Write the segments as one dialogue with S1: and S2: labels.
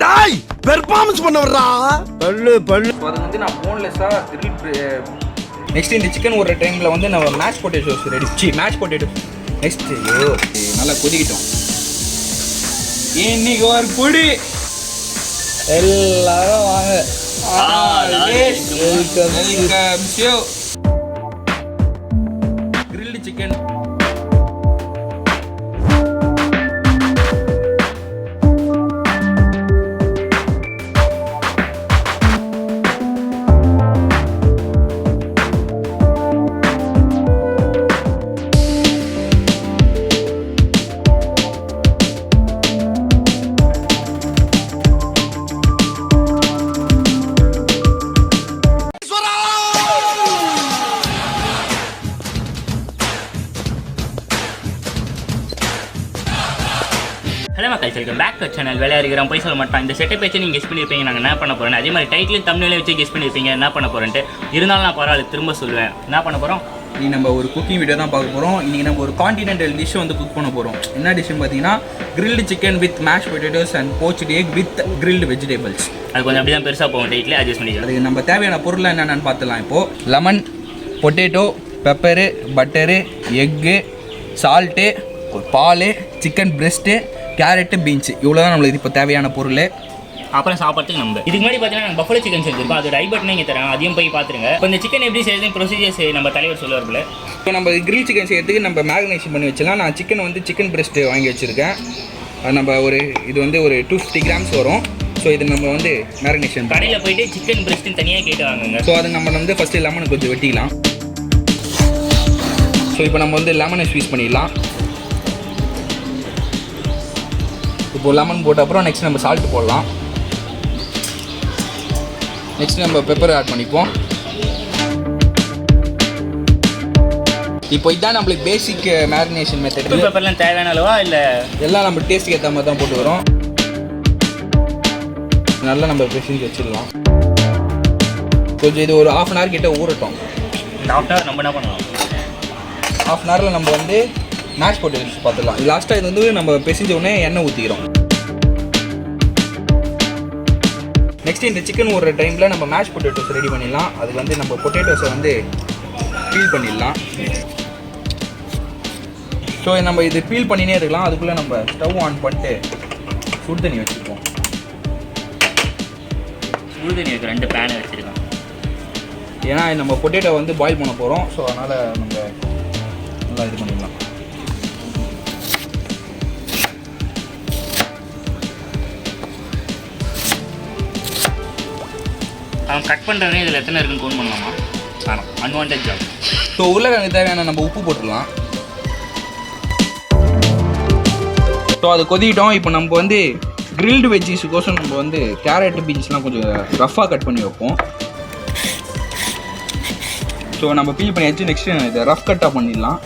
S1: டாய் performance பண்ண வர்றா பல்லு பல்லு.
S2: அது வந்து நான் போன்லெஸ்ஸாக நெக்ஸ்ட் இந்த சிக்கன் ஒரு டைமில் வந்து நம்ம mash potatoes ready mash potato next நல்லா கொதிக்கிட்டோம். இன்னைக்கு ஒரு பொடி எல்லாரும் வாங்க. கிரில்டு சிக்கன்
S3: ஹலோ மக்கள், வெல்கம் பேக் டு சேனல். வேலையாக இருக்கிறோம் போய் சொல்ல மாட்டோம். இந்த செட்டை பேச்சு நீங்கள் கெஸ் பண்ணியிருப்பீங்க நாங்கள் என்ன பண்ண போகிறோம். அதே மாதிரி டைட்டில் தமிழில் வச்சு கெஸ் பண்ணியிருப்பீங்க என்ன பண்ண போகிறேன்ட்டு. இருந்தாலும் நான் பரவாயில்ல திரும்ப சொல்லுவேன். என்ன பண்ண போகிறோம்,
S2: இன்றைக்கி நம்ம ஒரு குக்கிங் வீடியோ தான் பார்க்க போகிறோம். இன்றைக்கி நம்ம ஒரு கான்டினென்டல் டிஷ் வந்து குக் பண்ண போகிறோம். என்ன டிஷ்னு பார்த்தீங்கன்னா grilled chicken with mash potatoes and poached egg with grilled vegetables.
S3: அது கொஞ்சம் அப்படி தான் பெருசாக போகும் டைட்டில் அட்ஜஸ்ட் பண்ணிக்கலாம்.
S2: அதுக்கு நம்ம தேவையான பொருள் என்னென்னு பார்த்துலாம். இப்போது lemon, potato, pepper, butter, egg, salt, பால், சிக்கன் பிரெஸ்ட்டு, கேரட்டு, பீன்ஸ், இவ்வளோ தான் நம்மளுக்கு இப்போ தேவையான பொருள்.
S3: அப்புறம் சாப்பிட்றதுக்கு நம்ம இதுக்கு முன்னாடி பார்த்தீங்கன்னா நாங்கள் பஃபலோ சிக்கன் செஞ்சுருக்கோம். அதோட ஐ பட்டன் இங்கே தரேன், அதையும் போய் பார்த்துருங்க. இப்போ இந்த சிக்கன் எப்படி செய்யறது ப்ரொசீஜர்ஸ் நம்ம தலைவர் சொல்லுவார்ல.
S2: இப்போ நம்ம கிரில் சிக்கன் செய்யறதுக்கு நம்ம மேரினேஷன் பண்ணி வச்சலாம். நான் சிக்கன் வந்து சிக்கன் பிரெஸ்ட்டு வாங்கி வச்சுருக்கேன். அது நம்ம இது வந்து ஒரு 250 கிராம்ஸ் வரும். ஸோ இது நம்ம வந்து மேரினேஷன்
S3: கடையில் போயிட்டு சிக்கன் பிரெஸ்ட்டுன்னு தனியாக கேட்டு வாங்குங்க.
S2: ஸோ அதை நம்ம வந்து ஃபஸ்ட்டு லெமனை கொஞ்சம் வெட்டிக்கலாம். ஸோ இப்போ நம்ம வந்து லெமனை ஸ்வீஸ் பண்ணிடலாம். இப்போ லெமன் போட்ட அப்புறம் நெக்ஸ்ட் நம்ம சால்ட்டு போடலாம். நெக்ஸ்ட் நம்ம பெப்பர் ஆட் பண்ணிப்போம். இப்போ இதுதான் நம்மளுக்கு பேசிக் மேரினேஷன் மெத்தட்.
S3: பெப்பர்லாம் தேவையான அளவா இல்லை
S2: எல்லாம் நம்ம டேஸ்ட்டுக்கு ஏற்ற மாதிரி தான் போட்டு வரோம். நல்லா நம்ம பெசிஞ்சு வச்சிடலாம். கொஞ்சம் இது ஒரு 1/2 hour கிட்ட ஊறட்டும்.
S3: இந்த 1/2 hour நம்ம என்ன பண்ணலாம்,
S2: 1/2 hourல நம்ம வந்து மேஷ் பொட்டேட்டோஸ் பார்த்துடலாம். லாஸ்ட்டாக இது வந்து நம்ம பெசிஞ்ச உடனே எண்ணெய் ஊற்றிக்கிறோம். நெக்ஸ்ட் இந்த சிக்கன் ஒரு டைமில் நம்ம மேஷ் பொட்டேட்டோஸ் ரெடி பண்ணிடலாம். அதுக்கு வந்து நம்ம பொட்டேட்டோஸை வந்து பீல் பண்ணிடலாம். ஸோ நம்ம இது பீல் பண்ணினே இருக்கலாம். அதுக்குள்ளே நம்ம ஸ்டவ் ஆன் பண்ணிட்டு சுடு தண்ணி வச்சுருக்கோம்.
S3: சுடு தண்ணி வைக்க 2 பேனை வச்சுருக்கோம்.
S2: ஏன்னா நம்ம பொட்டேட்டோ வந்து பாயில் பண்ண போகிறோம். ஸோ அதனால் நம்ம நல்லா இது பண்ணிடலாம்.
S3: அவன் கட் பண்ணுறவனே இதில் எத்தனை இருக்குன்னு ஃபோன் பண்ணலாமா? வேணாம், அன்வான்ட் ஜாப்.
S2: ஸோ உருளைக்கிழங்கு தேவையான நம்ம உப்பு போட்டுடலாம். ஸோ அது கொதிக்கிட்டோம். இப்போ நம்ம வந்து கிரில்டு வெஜ்ஜீஸுக்கோசம் நம்ம வந்து கேரட்டு, பீன்ஸ்லாம் கொஞ்சம் ரஃப்பாக கட் பண்ணி வைப்போம். ஸோ நம்ம பீல் பண்ணியாச்சு. நெக்ஸ்ட் இதை ரஃப் கட்டாக பண்ணிடலாம்.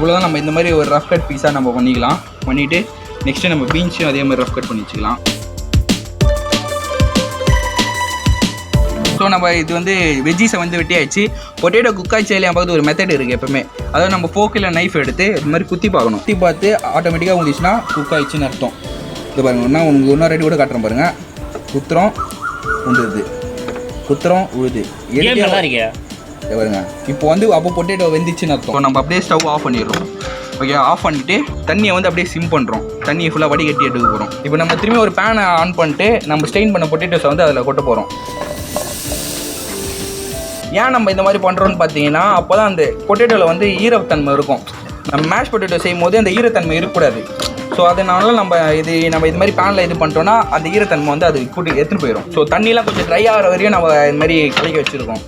S2: இவ்வளோதான். நம்ம இந்த மாதிரி ஒரு ரஃப் கட் பீஸாக நம்ம பண்ணிக்கலாம். பண்ணிவிட்டு நெக்ஸ்ட்டு நம்ம பீன்ஸையும் அதே மாதிரி ரஃப் கட் பண்ணி வச்சுக்கலாம். ஸோ நம்ம இது வந்து வெஜ்ஜீஸை வந்து வெட்டியாச்சு. பொட்டேட்டோ குக்காய் செய்யலாம் பார்த்து ஒரு மெத்தட் இருக்குது எப்பவுமே. அதாவது நம்ம ஃபோக்கில் நைஃப் எடுத்து இது மாதிரி குத்தி பார்க்கணும். குத்தி பார்த்து ஆட்டோமேட்டிக்காக வந்துச்சுன்னா குக் ஆயிடுச்சுன்னு அர்த்தம். இது பாருங்கள், நான் உங்களுக்கு இன்னொரு ரெடி கூட காட்டுறேன் பாருங்கள். குத்துறோம் உழுது, குத்துறோம் உழுது,
S3: நல்லா இருக்கே
S2: பாருங்க. இப்போ வந்து அப்போ பொட்டேட்டோ வெந்துச்சுன்னு அர்த்தம். நம்ம அப்படியே ஸ்டவ் ஆஃப் பண்ணிடுறோம். ஓகே, ஆஃப் பண்ணிவிட்டு தண்ணியை வந்து அப்படியே சிம் பண்ணுறோம். தண்ணியை ஃபுல்லாக வடிகட்டி எடுக்க போகிறோம். இப்போ நம்ம திரும்பி ஒரு பேனை ஆன் பண்ணிட்டு நம்ம ஸ்டெயின் பண்ண பொட்டேட்டோஸை வந்து அதில் கொட்ட போகிறோம். ஏன் நம்ம இந்த மாதிரி பண்ணுறோன்னு பார்த்தீங்கன்னா அப்போ தான் அந்த பொட்டேட்டோவில் வந்து ஈரத்தன்மை இருக்கும். நம்ம மேஷ் பொட்டேட்டோ செய்யும் போது அந்த ஈரத்தன்மை இருக்கக்கூடாது. ஸோ அதனால நம்ம இது மாதிரி பேனில் இது பண்ணிட்டோன்னா அந்த ஈரத்தன்மை வந்து அது கூட்டி எடுத்துகிட்டு போயிடும். ஸோ தண்ணியெலாம் கொஞ்சம் ட்ரை ஆகிற வரையும் நம்ம இது மாதிரி கலக்கி வச்சுருக்கோம்.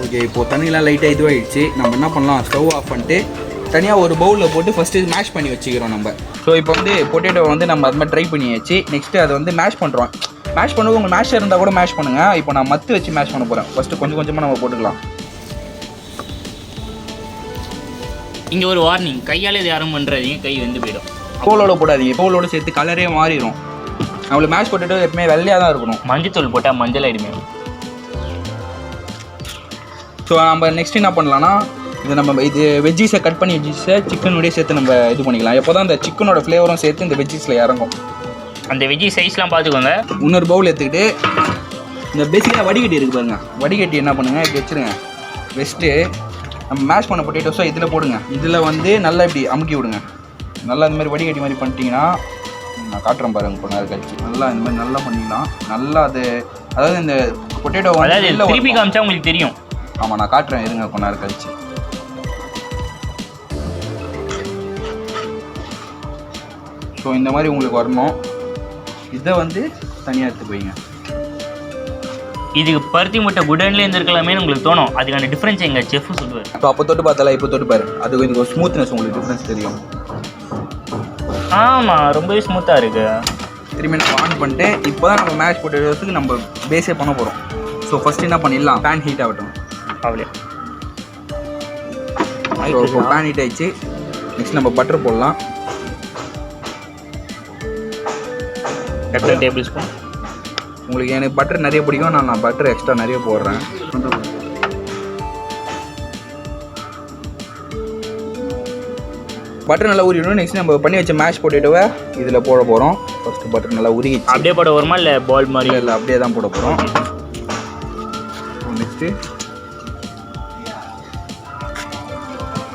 S2: ஓகே, இப்போது தண்ணியெலாம் லைட்டாக இதுவாகிடுச்சு. நம்ம என்ன பண்ணலாம், ஸ்டவ் ஆஃப் பண்ணிட்டு தனியாக ஒரு பவுலில் போட்டு ஃபஸ்ட்டு மேஷ் பண்ணி வச்சுக்கிறோம் நம்ம. ஸோ இப்போ வந்து பொட்டேட்டோ வந்து நம்ம அது மாதிரி ட்ரை பண்ணியாச்சு. நெக்ஸ்ட்டு அதை வந்து மேஷ் பண்ணுறோம். மேஷ் பண்ணுறது உங்கள் மேஷ் இருந்தால் கூட மேஷ் பண்ணுங்கள். இப்போ நான் மத்து வச்சு மேஷ் பண்ண போகிறேன். ஃபஸ்ட்டு கொஞ்சம் கொஞ்சமாக நம்ம போட்டுக்கலாம்.
S3: இங்கே ஒரு வார்னிங், கையால் இது யாரும் பண்ணுறாதீங்க, கை வந்து போயிடும்.
S2: தோலோட போடாதீங்க, தோலோட சேர்த்து கலரே மாறிடும். நம்மளுக்கு மேஷ் பொட்டேட்டோ எப்பவுமே வெள்ளையாக தான் இருக்கணும்.
S3: மஞ்சத்தூள் போட்டால் மஞ்சள் ஆகிடுமே.
S2: ஸோ நம்ம நெக்ஸ்ட் என்ன பண்ணலான்னா இது நம்ம இது வெஜ்ஜீஸை கட் பண்ணி வெஜ்ஜீஸை சிக்கனோடய சேர்த்து நம்ம இது பண்ணிக்கலாம். எப்போ தான் அந்த சிக்கனோட ஃப்ளேவரும் சேர்த்து இந்த வெஜ்ஜீஸில் இறங்கும்.
S3: அந்த வெஜ்ஜி சைஸ்லாம் பார்த்துக்கோங்க.
S2: இன்னொரு பவுல் எடுத்துக்கிட்டு இந்த பேசிக்காக வடிகட்டி இருக்குது பாருங்க. வடிகட்டி என்ன பண்ணுங்கள் இப்படி வச்சுருங்க. வெஸ்ட்டு நம்ம மேஷ் பண்ண பொட்டேட்டோஸோ இதில் போடுங்க. இதில் வந்து நல்லா இப்படி அமுக்கி விடுங்க. நல்லா இந்த மாதிரி வடிகட்டி மாதிரி பண்ணிட்டீங்கன்னா நான் காட்டுறேன் பாருங்க. கொஞ்ச நேரம் கழிச்சு நல்லா இந்த மாதிரி நல்லா பண்ணிக்கலாம். நல்லா அது அதாவது இந்த பொட்டேட்டோ
S3: வந்து திருப்பி காமிச்சா உங்களுக்கு தெரியும்.
S2: ஆமாம் நான் காட்டுறேன் இருங்க கொஞ்ச நேரம் கழிச்சு. ஸோ இந்த மாதிரி உங்களுக்கு வரணும். இதை வந்து தனியாக எடுத்து போய்ங்க.
S3: இதுக்கு பருத்தி முட்டை குடன்லேயே இருந்திருக்கலாமே உங்களுக்கு தோணும். அதுக்கான டிஃப்ரென்ஸ் எங்கள் செஃப் சொல்லுவார்.
S2: இப்போ அப்போ தொட்டு பார்த்தால இப்போ தொட்டு பாரு. அது கொஞ்சம் ஒரு ஸ்மூத்னஸ் உங்களுக்கு டிஃப்ரென்ஸ் தெரியும்.
S3: ஆமாம் ரொம்பவே ஸ்மூத்தாக இருக்குது.
S2: திரும்பி நம்ம ஆன் பண்ணிட்டு இப்போ தான் நம்ம மேஷ் பொட்டேட்டோஸுக்கு நம்ம பேஸே பண்ண போகிறோம். ஸோ ஃபஸ்ட்டு என்ன பண்ணிடலாம், பேன் ஹீட் ஆகட்டும்.
S3: அவ்வளோ
S2: இப்போ பேன் ஹீட் ஆகிடுச்சு. நெக்ஸ்ட் நம்ம பட்டர் போடலாம்.
S3: 2 டேபிள் ஸ்பூன்.
S2: உங்களுக்கு எனக்கு பட்டர் நிறைய பிடிக்கும். நான் பட்டர் எக்ஸ்ட்ரா நிறைய போடுறேன். பட்டர் நல்லா உரிக்கணும். நெக்ஸ்ட் நம்ம பண்ணி வச்ச மேஷ் பொட்டேட்டோவை இதில் போட போகிறோம். ஃபஸ்ட்டு பட்டர் நல்லா உருகி
S3: அப்படியே போட வருமா இல்லை பால் மாதிரி?
S2: இல்லை அப்படியே தான் போட போகிறோம்.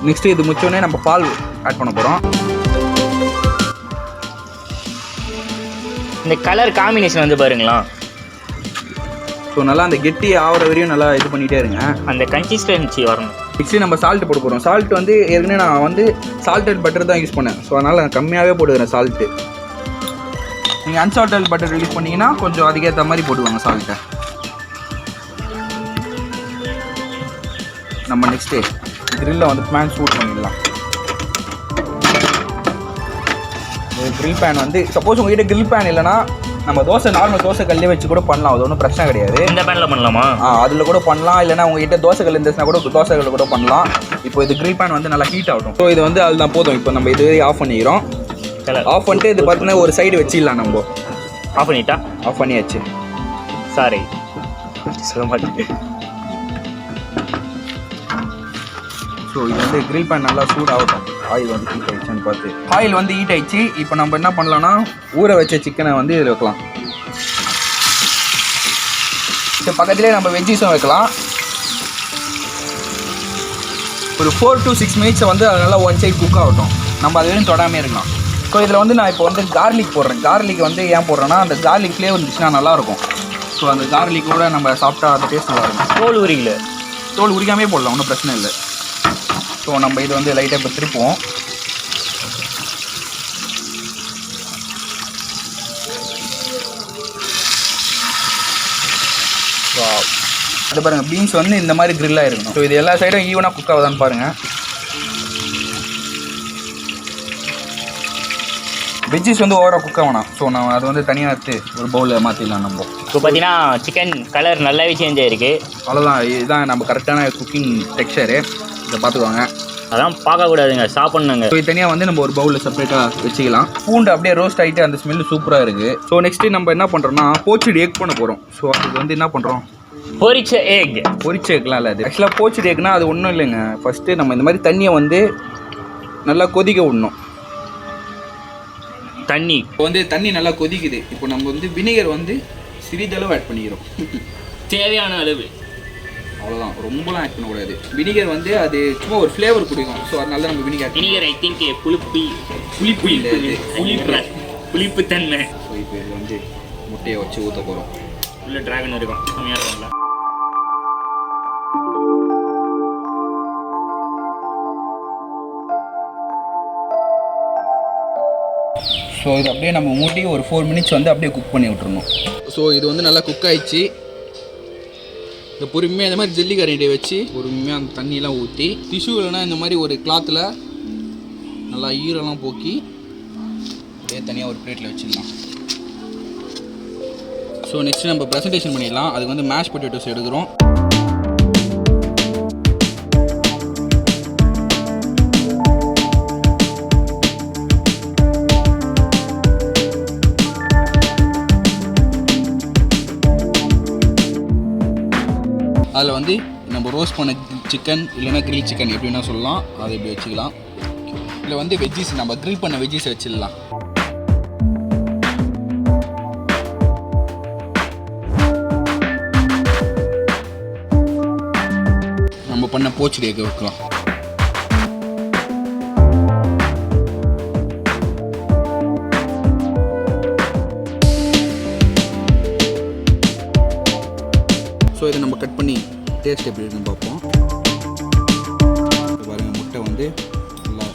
S2: நெக்ஸ்ட்டு இது முச்சோடனே நம்ம பால் ஆட் பண்ண போகிறோம்.
S3: இந்த கலர் காம்பினேஷன் வந்து பாருங்களா.
S2: ஸோ நல்லா அந்த கெட்டி ஆகிற வரையும் நல்லா இது பண்ணிகிட்டே இருங்க.
S3: அந்த கன்சிஸ்டன்சி வரணும்.
S2: நெக்ஸ்ட்டு நம்ம சால்ட்டு போட போகிறோம். சால்ட் வந்து ஏற்கனவே நான் வந்து சால்டட் பட்டர் தான் யூஸ் பண்ணேன். ஸோ அதனால் நான் கம்மியாகவே போட்டுக்கிறேன் சால்ட்டு. நீங்கள் அன்சால்டட் பட்டர் யூஸ் பண்ணிங்கன்னா கொஞ்சம் அதுக்கேற்ற மாதிரி போட்டுவாங்க சால்ட்டை. நம்ம நெக்ஸ்ட்டு க்ரில்லில் வந்து பேன் சூட் பண்ணிடலாம். க்ரில் பேன் வந்து சப்போஸ் உங்கள்கிட்ட க்ரில் பேன் இல்லைனா நம்ம நார்மல் தோசை கல்லே வச்சு கூட பண்ணலாம். அது ஒன்றும் பிரச்சனை கிடையாது.
S3: இந்த பேனில் பண்ணலாமா?
S2: அதில் கூட பண்ணலாம். இல்லைனா உங்கள்கிட்ட தோசை கல் இருந்துச்சுன்னா கூட தோசை கல் கூட பண்ணலாம். இப்போ இது க்ரில் பேன் வந்து நல்லா ஹீட் ஆகட்டும். ஸோ இது வந்து அதுதான் போதும். இப்போ நம்ம இது ஆஃப் பண்ணிக்கிறோம். ஆஃப் பண்ணிட்டு இது பார்த்தீங்கன்னா ஒரு சைடு வச்சிடலாம். நம்ம
S3: ஆஃப் பண்ணிட்டா?
S2: ஆஃப் பண்ணியாச்சு.
S3: சாரி சொல்ல மாட்டேன்.
S2: ஸோ இது வந்து க்ரில் பேன் நல்லா சூடாகட்டும். ஆயில் வந்து ஹீட் ஆகிடுச்சுன்னு பார்த்து ஆயில் வந்து ஹீட் ஆகிடுச்சு. இப்போ நம்ம என்ன பண்ணலாம்னா ஊற வச்ச சிக்கனை வந்து இதில் வைக்கலாம். இப்போ பக்கத்துலேயே நம்ம வெஜ்ஜீஸும் வைக்கலாம். ஒரு 4 to 6 மினிட்ஸை வந்து அது நல்லா ஒன் சைட் குக் ஆகட்டும். நம்ம அது வரையும் தொடாமே இருக்கலாம். ஸோ இதில் வந்து நான் இப்போ வந்து கார்லிக் போடுறேன். கார்லிக் வந்து ஏன் போடுறேன்னா அந்த கார்லிக் ஃப்ளேவர் இருந்துச்சுன்னா நல்லாயிருக்கும். ஸோ அந்த கார்லிக்கோட நம்ம சாப்பிட்டா அந்த டேஸ்ட் நல்லாயிருக்கும். தோல் உரிக்காமே போடலாம், ஒன்றும் பிரச்சனை இல்லை. ஸோ நம்ம இது வந்து லைட்டாக இப்போ திருப்புவோம். அது பாருங்கள் பீன்ஸ் வந்து இந்த மாதிரி க்ரில்லாக இருக்கணும். ஸோ இது எல்லா சைடும் ஈவனாக குக் ஆகுதான்னு பாருங்கள். வெஜ்ஜீஸ் வந்து ஓவராக குக் ஆகணும். ஸோ நான் அது வந்து தனியாக எடுத்து ஒரு பவுலில் மாற்றிடலாம். நம்ம
S3: இப்போ பார்த்தீங்கன்னா சிக்கன் கலர் நல்லாவே சேஞ்ச் ஆகிருக்கு.
S2: அவ்வளோதான். இதுதான் நம்ம கரெக்டான குக்கிங் டெக்ஸ்சரு. இதை பார்த்துக்குவாங்க.
S3: அதான் பார்க்கக்கூடாதுங்க, சாப்பிட்ணுங்க.
S2: ஸோ தனியாக வந்து நம்ம ஒரு பவுலில் செப்பரேட்டாக வச்சுக்கலாம். பூண்டு அப்படியே ரோஸ்ட் ஆகிட்டு அந்த ஸ்மெல்லு சூப்பராக இருக்குது. ஸோ நெக்ஸ்ட்டு நம்ம என்ன பண்ணுறோம்னா போச்சட் எக் பண்ண போகிறோம். ஸோ அதுக்கு வந்து என்ன பண்ணுறோம்,
S3: பொரிச்ச
S2: எக்லாம் இல்லை. அது ஆக்சுவலாக போச்சட் எக்னா அது ஒன்றும் இல்லைங்க. ஃபஸ்ட்டு நம்ம இந்த மாதிரி தண்ணியை வந்து நல்லா கொதிக்க விடணும்.
S3: இப்போ
S2: வந்து தண்ணி நல்லா கொதிக்குது. இப்போ நம்ம வந்து வினிகர் வந்து சிறிதளவு ஆட் பண்ணிக்கிறோம்.
S3: தேவையான அளவு.
S2: அவ்வளோதான், ரொம்பலாம் ஆட் பண்ணக்கூடாது. வினிகர் வந்து அது சும்மா ஒரு ஃப்ளேவர் கொடுக்கும். ஸோ அதனால நம்ம வினிகர்
S3: ஐ திங்க் புளிப்பு இல்லை, புளிப்பு தன்மை.
S2: ஸோ இப்போ இது வந்து முட்டையை வச்சு ஊற்ற போகிறோம்.
S3: உள்ள டிராகன் இருக்கும், கம்மியாக இருக்கும்ல.
S2: ஸோ இது அப்படியே நம்ம மூட்டி ஒரு 4 மினிட்ஸ் வந்து அப்படியே குக் பண்ணி விட்டுருணும். ஸோ இது வந்து நல்லா குக் ஆகிடுச்சு. இந்த பொறுமையாக இந்த மாதிரி ஜெல்லி கரண்டியை வச்சு பொறுமையாக அந்த தண்ணியெலாம் ஊற்றி டிஷ்யூ இல்லைனா இந்த மாதிரி ஒரு கிளாத்தில் நல்லா ஈரெல்லாம் போக்கி அப்படியே தனியாக ஒரு பிளேட்டில் வச்சிடலாம். ஸோ நெக்ஸ்ட்டு நம்ம ப்ரெசன்டேஷன் பண்ணிடலாம். அதுக்கு வந்து மேஷ் பொட்டேட்டோஸ் எடுக்கிறோம். அதில் வந்து நம்ம ரோஸ்ட் பண்ண சிக்கன் இல்லைன்னா கிரில் சிக்கன் எப்படின்னா சொல்லலாம், அதை இப்படி வச்சுக்கலாம். இதில் வந்து வெஜ்ஜீஸ் நம்ம கிரில் பண்ண வெஜ்ஜீஸ் வச்சிடலாம். நம்ம பண்ண போச்டு எக் வைக்கலாம். ஸோ இதை நம்ம கட் பண்ணி டேஸ்ட் எப்படி இருக்குன்னு பார்ப்போம். பாருங்கள், முட்டை வந்து நல்லா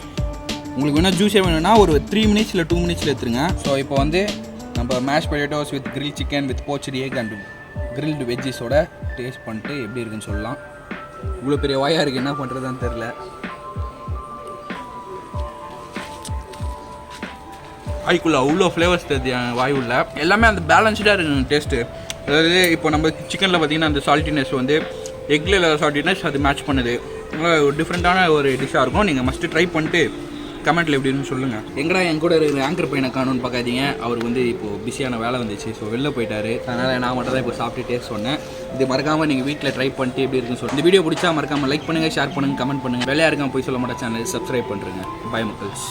S2: உங்களுக்கு வேணால் ஜூஸே வேணும்னா ஒரு 3 மினிட்ஸ் இல்லை 2 மினிட்ஸில் எடுத்துருங்க. ஸோ இப்போ வந்து நம்ம mash potatoes with grill chicken with poached egg and grilled வெஜ்ஜீஸோட டேஸ்ட் பண்ணிட்டு எப்படி இருக்குன்னு சொல்லலாம். இவ்வளோ பெரிய வாயாக இருக்குது, என்ன பண்ணுறதுன்னு தெரில. வாய்க்குள்ள அவ்வளோ ஃப்ளேவர்ஸ் தெரியுது வாய் உள்ள. எல்லாமே அந்த பேலன்ஸ்டாக இருக்குங்க டேஸ்ட்டு. அதாவது இப்போ நம்ம சிக்கனில் பார்த்திங்கன்னா அந்த சால்ட்டினஸ் வந்து எக்கில் இல்லாத சால்ட்டினஸ் அது மேட்ச் பண்ணுது. ஒரு டிஃப்ரெண்ட்டான ஒரு டிஷ்ஷாக இருக்கும். நீங்கள் மஸ்ட்டு ட்ரை பண்ணிட்டு கமெண்ட்டில் எப்படின்னு சொல்லுங்கள். எங்கடா என் கூட இருக்கிற ஆங்கர் பையனை காணும்னு பார்க்காதீங்க, அவருக்கு வந்து இப்போது பிஸியான வேலை வந்துச்சு. ஸோ வெளில போயிட்டார். அதனால் நான் மட்டும் தான் இப்போ சாப்பிட்டு டேஸ்ட் சொன்னேன். இது மறக்காமல் நீங்கள் வீட்டில் ட்ரை பண்ணிட்டு எப்படி இருக்குன்னு சொல்லி இந்த வீடியோ பிடிச்சா மறக்காமல் லைக் பண்ணுங்கள், ஷேர் பண்ணுங்கள், கமெண்ட் பண்ணுங்கள். வேலையாக இருக்காமல் போய் சொல்ல மாட்டேன் சேனல் சப்ஸ்கிரைப் பண்ணுறேங்க. பை மக்கள்ஸ்.